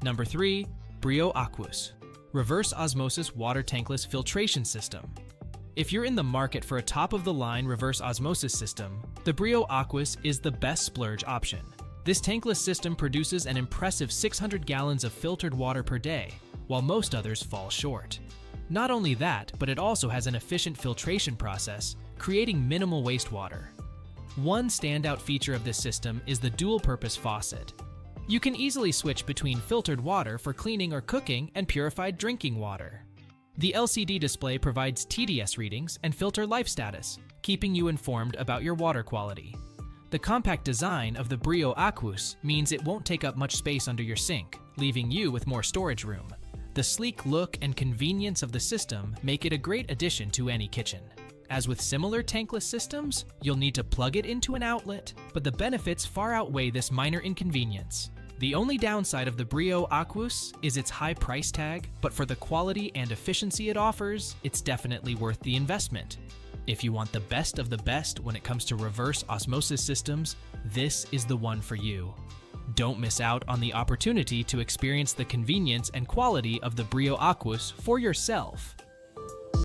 Number 3. Brio Aquus, reverse osmosis water tankless filtration system. If you're in the market for a top-of-the-line reverse osmosis system, the Brio Aquus is the best splurge option. This tankless system produces an impressive 600 gallons of filtered water per day, while most others fall short. Not only that, but it also has an efficient filtration process, creating minimal wastewater. One standout feature of this system is the dual-purpose faucet. You can easily switch between filtered water for cleaning or cooking and purified drinking water. The LCD display provides TDS readings and filter life status, keeping you informed about your water quality. The compact design of the Brio Aquus means it won't take up much space under your sink, leaving you with more storage room. The sleek look and convenience of the system make it a great addition to any kitchen. As with similar tankless systems, you'll need to plug it into an outlet, but the benefits far outweigh this minor inconvenience. The only downside of the Brio Aquus is its high price tag, but for the quality and efficiency it offers, it's definitely worth the investment. If you want the best of the best when it comes to reverse osmosis systems, this is the one for you. Don't miss out on the opportunity to experience the convenience and quality of the Brio Aquus for yourself.